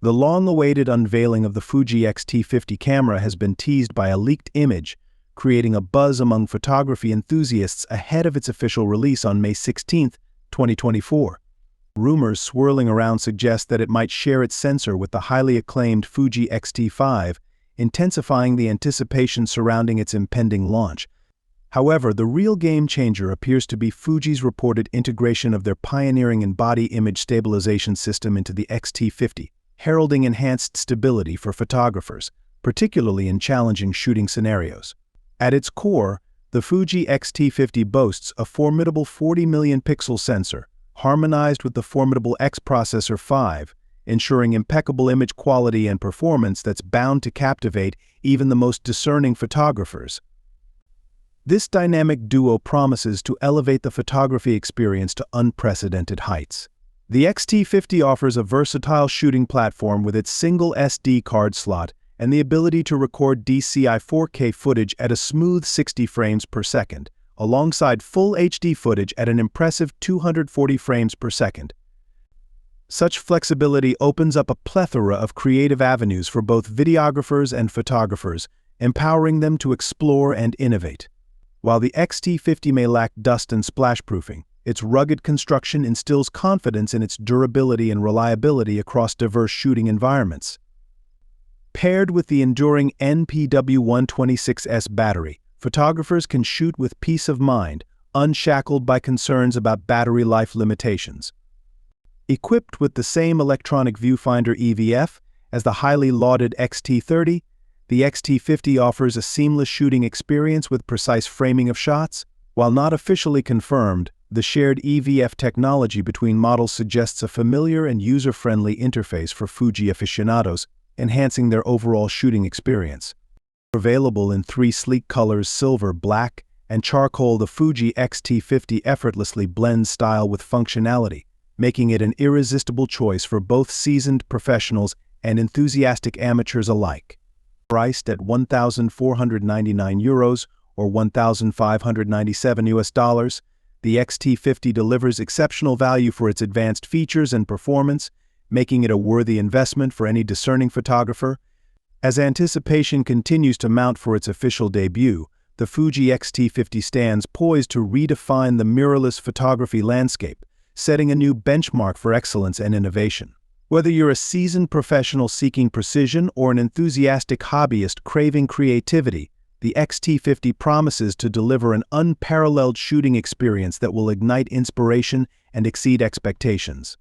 The long-awaited unveiling of the Fuji X-T50 camera has been teased by a leaked image, creating a buzz among photography enthusiasts ahead of its official release on May 16, 2024. Rumors swirling around suggest that it might share its sensor with the highly acclaimed Fuji X-T5, intensifying the anticipation surrounding its impending launch. However, the real game-changer appears to be Fuji's reported integration of their pioneering in-body image stabilization system into the X-T50, heralding enhanced stability for photographers, particularly in challenging shooting scenarios. At its core, the Fuji X-T50 boasts a formidable 40 million pixel sensor, harmonized with the formidable X Processor 5, ensuring impeccable image quality and performance that's bound to captivate even the most discerning photographers. This dynamic duo promises to elevate the photography experience to unprecedented heights. The X-T50 offers a versatile shooting platform with its single SD card slot and the ability to record DCI 4K footage at a smooth 60 frames per second, alongside full HD footage at an impressive 240 frames per second. Such flexibility opens up a plethora of creative avenues for both videographers and photographers, empowering them to explore and innovate. While the X-T50 may lack dust and splash-proofing, its rugged construction instills confidence in its durability and reliability across diverse shooting environments. Paired with the enduring NPW126S battery, photographers can shoot with peace of mind, unshackled by concerns about battery life limitations. Equipped with the same electronic viewfinder EVF as the highly lauded X-T30, the X-T50 offers a seamless shooting experience with precise framing of shots. While not officially confirmed, the shared EVF technology between models suggests a familiar and user-friendly interface for Fuji aficionados, enhancing their overall shooting experience. Available in three sleek colors, silver, black, and charcoal, the Fuji X-T50 effortlessly blends style with functionality, making it an irresistible choice for both seasoned professionals and enthusiastic amateurs alike. Priced at €1,499 or $1,597, the X-T50 delivers exceptional value for its advanced features and performance, making it a worthy investment for any discerning photographer. As anticipation continues to mount for its official debut, the Fuji X-T50 stands poised to redefine the mirrorless photography landscape, setting a new benchmark for excellence and innovation. Whether you're a seasoned professional seeking precision or an enthusiastic hobbyist craving creativity, the X-T50 promises to deliver an unparalleled shooting experience that will ignite inspiration and exceed expectations.